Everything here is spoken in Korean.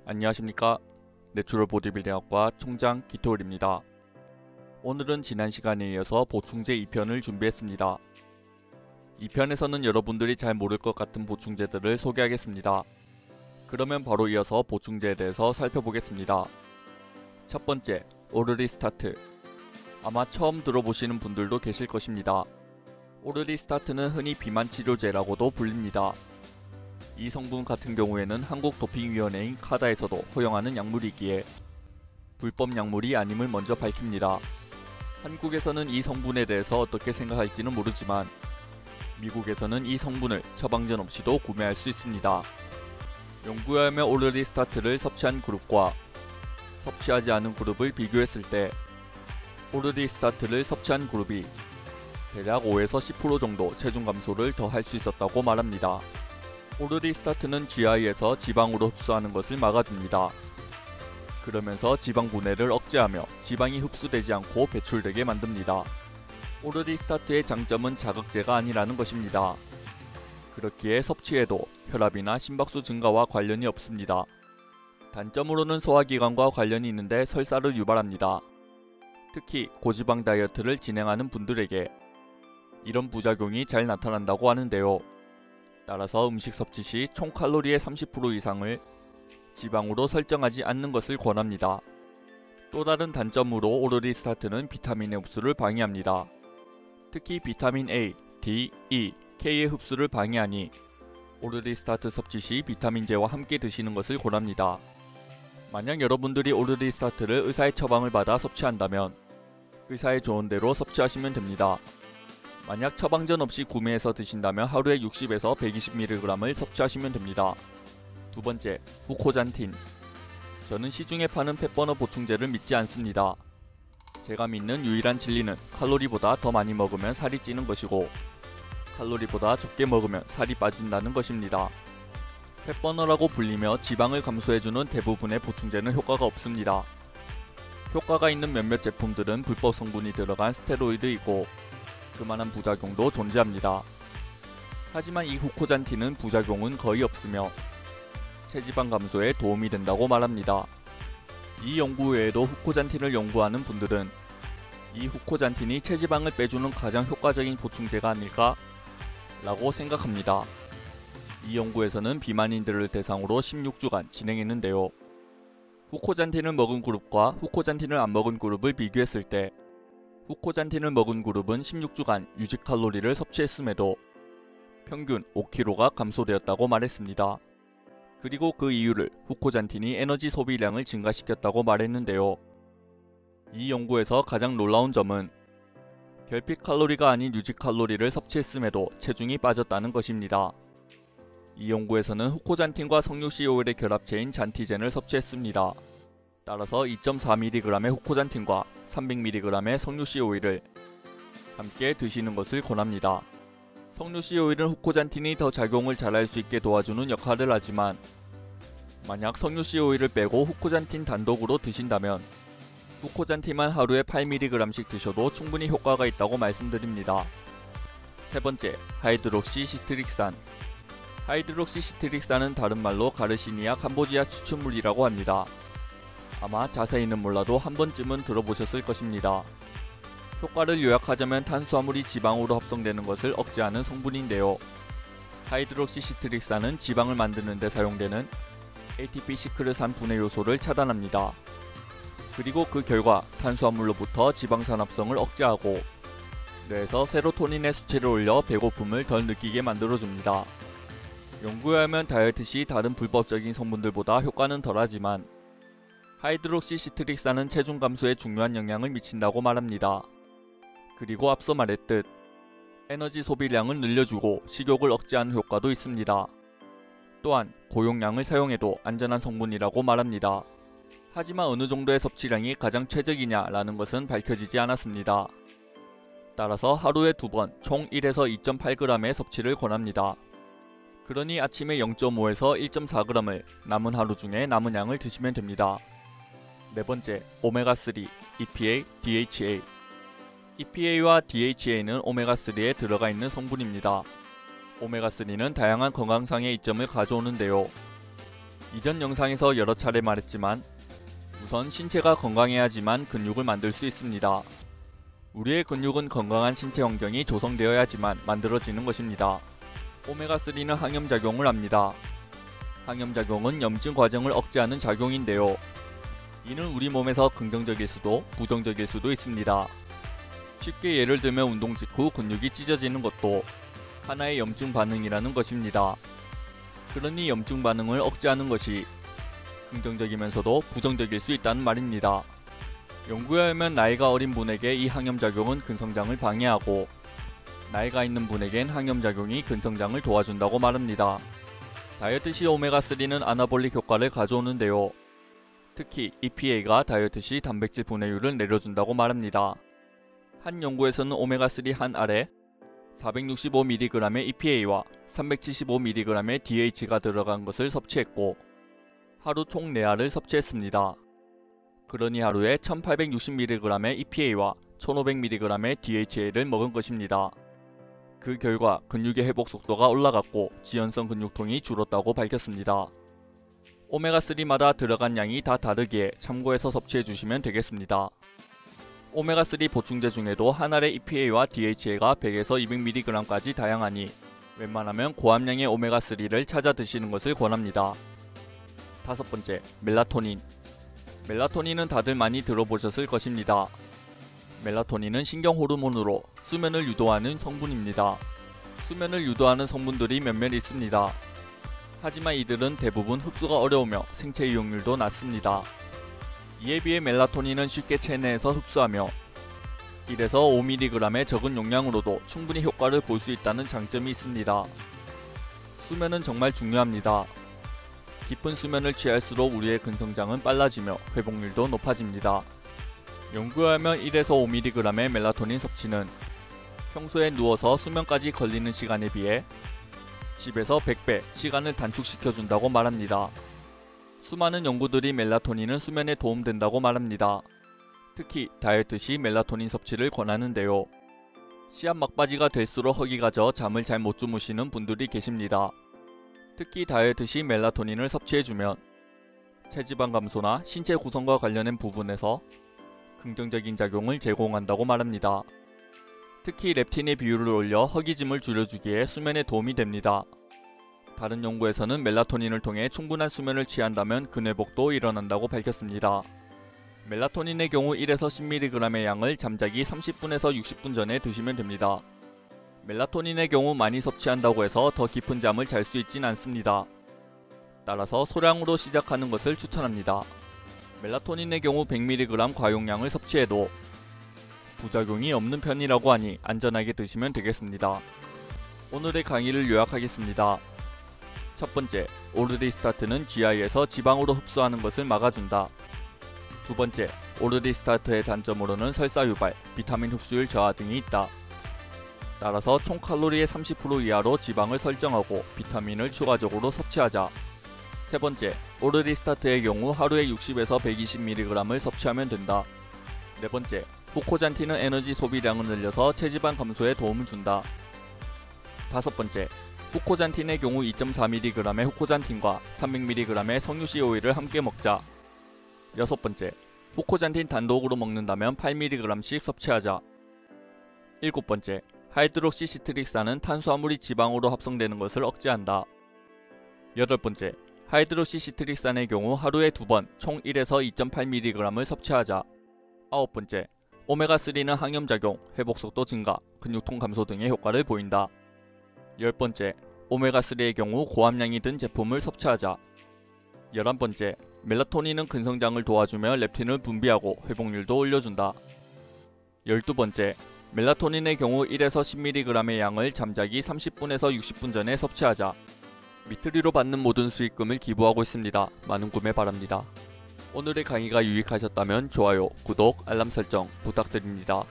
안녕하십니까. 내추럴 보디빌딩학과 총장 기토울입니다. 오늘은 지난 시간에 이어서 보충제 2편을 준비했습니다. 2편에서는 여러분들이 잘 모를 것 같은 보충제들을 소개하겠습니다. 그러면 바로 이어서 보충제에 대해서 살펴보겠습니다. 첫 번째, 오르리스타트. 아마 처음 들어보시는 분들도 계실 것입니다. 오르리스타트는 흔히 비만 치료제라고도 불립니다. 이 성분 같은 경우에는 한국도핑위원회인 카다에서도 허용하는 약물이기에 불법 약물이 아님을 먼저 밝힙니다. 한국에서는 이 성분에 대해서 어떻게 생각할지는 모르지만 미국에서는 이 성분을 처방전 없이도 구매할 수 있습니다. 연구에 의하면 오르리스타트를 섭취한 그룹과 섭취하지 않은 그룹을 비교했을 때 오르리스타트를 섭취한 그룹이 대략 5에서 10% 정도 체중 감소를 더 할 수 있었다고 말합니다. 오르리스타트는 GI에서 지방으로 흡수하는 것을 막아줍니다. 그러면서 지방 분해를 억제하며 지방이 흡수되지 않고 배출되게 만듭니다. 오르리스타트의 장점은 자극제가 아니라는 것입니다. 그렇기에 섭취에도 혈압이나 심박수 증가와 관련이 없습니다. 단점으로는 소화기관과 관련이 있는데 설사를 유발합니다. 특히 고지방 다이어트를 진행하는 분들에게 이런 부작용이 잘 나타난다고 하는데요. 따라서 음식 섭취 시 총 칼로리의 30% 이상을 지방으로 설정하지 않는 것을 권합니다. 또 다른 단점으로 오르리스타트는 비타민의 흡수를 방해합니다. 특히 비타민 A, D, E, K의 흡수를 방해하니 오르리스타트 섭취 시 비타민제와 함께 드시는 것을 권합니다. 만약 여러분들이 오르리스타트를 의사의 처방을 받아 섭취한다면 의사의 조언대로 섭취하시면 됩니다. 만약 처방전 없이 구매해서 드신다면 하루에 60에서 120mg을 섭취하시면 됩니다. 두 번째, 후코잔틴. 저는 시중에 파는 펫버너 보충제를 믿지 않습니다. 제가 믿는 유일한 진리는 칼로리보다 더 많이 먹으면 살이 찌는 것이고 칼로리보다 적게 먹으면 살이 빠진다는 것입니다. 펫버너라고 불리며 지방을 감소해주는 대부분의 보충제는 효과가 없습니다. 효과가 있는 몇몇 제품들은 불법 성분이 들어간 스테로이드이고 그만한 부작용도 존재합니다. 하지만 이 후코잔틴은 부작용은 거의 없으며 체지방 감소에 도움이 된다고 말합니다. 이 연구 외에도 후코잔틴을 연구하는 분들은 이 후코잔틴이 체지방을 빼주는 가장 효과적인 보충제가 아닐까? 라고 생각합니다. 이 연구에서는 비만인들을 대상으로 16주간 진행했는데요. 후코잔틴을 먹은 그룹과 후코잔틴을 안 먹은 그룹을 비교했을 때 후코잔틴을 먹은 그룹은 16주간 유지 칼로리를 섭취했음에도 평균 5kg가 감소되었다고 말했습니다. 그리고 그 이유를 후코잔틴이 에너지 소비량을 증가시켰다고 말했는데요. 이 연구에서 가장 놀라운 점은 결핍 칼로리가 아닌 유지 칼로리를 섭취했음에도 체중이 빠졌다는 것입니다. 이 연구에서는 후코잔틴과 석류COL의 결합체인 잔티젠을 섭취했습니다. 따라서 2.4mg의 후코잔틴과 300mg의 석류COL을 함께 드시는 것을 권합니다. 석류COL은 후코잔틴이 더 작용을 잘할 수 있게 도와주는 역할을 하지만 만약 석류COL을 빼고 후코잔틴 단독으로 드신다면 후코잔틴만 하루에 8mg씩 드셔도 충분히 효과가 있다고 말씀드립니다. 세 번째, 하이드록시시트릭산. 하이드록시시트릭산은 다른 말로 가르시니아 캄보지아 추출물이라고 합니다. 아마 자세히는 몰라도 한 번쯤은 들어보셨을 것입니다. 효과를 요약하자면 탄수화물이 지방으로 합성되는 것을 억제하는 성분인데요. 하이드록시시트릭산은 지방을 만드는 데 사용되는 ATP 시크르산 분해 요소를 차단합니다. 그리고 그 결과 탄수화물로부터 지방산 합성을 억제하고 뇌에서 세로토닌의 수치를 올려 배고픔을 덜 느끼게 만들어줍니다. 연구에 의하면 다이어트 시 다른 불법적인 성분들보다 효과는 덜하지만 하이드록시시트릭산은 체중 감소에 중요한 영향을 미친다고 말합니다. 그리고 앞서 말했듯 에너지 소비량을 늘려주고 식욕을 억제하는 효과도 있습니다. 또한 고용량을 사용해도 안전한 성분이라고 말합니다. 하지만 어느 정도의 섭취량이 가장 최적이냐라는 것은 밝혀지지 않았습니다. 따라서 하루에 2번 총 1에서 2.8g의 섭취를 권합니다. 그러니 아침에 0.5에서 1.4g을 남은 하루 중에 남은 양을 드시면 됩니다. 네 번째, 오메가3, EPA, DHA. EPA와 DHA는 오메가3에 들어가 있는 성분입니다. 오메가3는 다양한 건강상의 이점을 가져오는데요. 이전 영상에서 여러 차례 말했지만 우선 신체가 건강해야지만 근육을 만들 수 있습니다. 우리의 근육은 건강한 신체 환경이 조성되어야지만 만들어지는 것입니다. 오메가3는 항염작용을 합니다. 항염작용은 염증 과정을 억제하는 작용인데요. 이는 우리 몸에서 긍정적일 수도 부정적일 수도 있습니다. 쉽게 예를 들면 운동 직후 근육이 찢어지는 것도 하나의 염증 반응이라는 것입니다. 그러니 염증 반응을 억제하는 것이 긍정적이면서도 부정적일 수 있다는 말입니다. 연구에 의하면 나이가 어린 분에게 이 항염작용은 근성장을 방해하고 나이가 있는 분에겐 항염작용이 근성장을 도와준다고 말합니다. 다이어트 시 오메가3는 아나볼릭 효과를 가져오는데요. 특히 EPA가 다이어트 시 단백질 분해율을 내려준다고 말합니다. 한 연구에서는 오메가3 한 알에 465mg의 EPA와 375mg의 DH가 들어간 것을 섭취했고 하루 총 4알을 섭취했습니다. 그러니 하루에 1860mg의 EPA와 1500mg의 DHA를 먹은 것입니다. 그 결과 근육의 회복 속도가 올라갔고 지연성 근육통이 줄었다고 밝혔습니다. 오메가3마다 들어간 양이 다 다르기에 참고해서 섭취해주시면 되겠습니다. 오메가3 보충제 중에도 한 알의 EPA와 DHA가 100에서 200mg까지 다양하니 웬만하면 고함량의 오메가3를 찾아 드시는 것을 권합니다. 다섯 번째, 멜라토닌. 멜라토닌은 다들 많이 들어보셨을 것입니다. 멜라토닌은 신경 호르몬으로 수면을 유도하는 성분입니다. 수면을 유도하는 성분들이 몇몇 있습니다. 하지만 이들은 대부분 흡수가 어려우며 생체 이용률도 낮습니다. 이에 비해 멜라토닌은 쉽게 체내에서 흡수하며 1에서 5mg의 적은 용량으로도 충분히 효과를 볼 수 있다는 장점이 있습니다. 수면은 정말 중요합니다. 깊은 수면을 취할수록 우리의 근성장은 빨라지며 회복률도 높아집니다. 연구에 의하면 1에서 5mg의 멜라토닌 섭취는 평소에 누워서 수면까지 걸리는 시간에 비해 10에서 100배 시간을 단축시켜준다고 말합니다. 수많은 연구들이 멜라토닌은 수면에 도움된다고 말합니다. 특히 다이어트 시 멜라토닌 섭취를 권하는데요. 시합 막바지가 될수록 허기가 져 잠을 잘 못 주무시는 분들이 계십니다. 특히 다이어트 시 멜라토닌을 섭취해주면 체지방 감소나 신체 구성과 관련된 부분에서 긍정적인 작용을 제공한다고 말합니다. 특히 렙틴의 비율을 올려 허기짐을 줄여주기에 수면에 도움이 됩니다. 다른 연구에서는 멜라토닌을 통해 충분한 수면을 취한다면 근회복도 일어난다고 밝혔습니다. 멜라토닌의 경우 1에서 10mg의 양을 잠자기 30분에서 60분 전에 드시면 됩니다. 멜라토닌의 경우 많이 섭취한다고 해서 더 깊은 잠을 잘 수 있진 않습니다. 따라서 소량으로 시작하는 것을 추천합니다. 멜라토닌의 경우 100mg 과용량을 섭취해도 부작용이 없는 편이라고 하니 안전하게 드시면 되겠습니다. 오늘의 강의를 요약하겠습니다. 첫 번째, 오르리스타트는 GI에서 지방으로 흡수하는 것을 막아준다. 두 번째, 오르리스타트의 단점으로는 설사 유발, 비타민 흡수율 저하 등이 있다. 따라서 총 칼로리의 30% 이하로 지방을 설정하고 비타민을 추가적으로 섭취하자. 세 번째, 오르리스타트의 경우 하루에 60에서 120mg을 섭취하면 된다. 네 번째, 후코잔틴은 에너지 소비량을 늘려서 체지방 감소에 도움을 준다. 다섯 번째, 후코잔틴의 경우 2.4mg의 후코잔틴과 300mg의 석류씨 오일을 함께 먹자. 여섯 번째, 후코잔틴 단독으로 먹는다면 8mg씩 섭취하자. 일곱 번째, 하이드록시 시트릭산은 탄수화물이 지방으로 합성되는 것을 억제한다. 여덟 번째, 하이드록시 시트릭산의 경우 하루에 2번 총 1에서 2.8mg을 섭취하자. 아홉 번째, 오메가3는 항염작용, 회복속도 증가, 근육통 감소 등의 효과를 보인다. 열 번째, 오메가3의 경우 고함량이 든 제품을 섭취하자. 11번째, 멜라토닌은 근성장을 도와주며 렙틴을 분비하고 회복률도 올려준다. 12번째, 멜라토닌의 경우 1에서 10mg의 양을 잠자기 30분에서 60분 전에 섭취하자. 미트리로 받는 모든 수익금을 기부하고 있습니다. 많은 구매 바랍니다. 오늘의 강의가 유익하셨다면 좋아요, 구독, 알람 설정 부탁드립니다.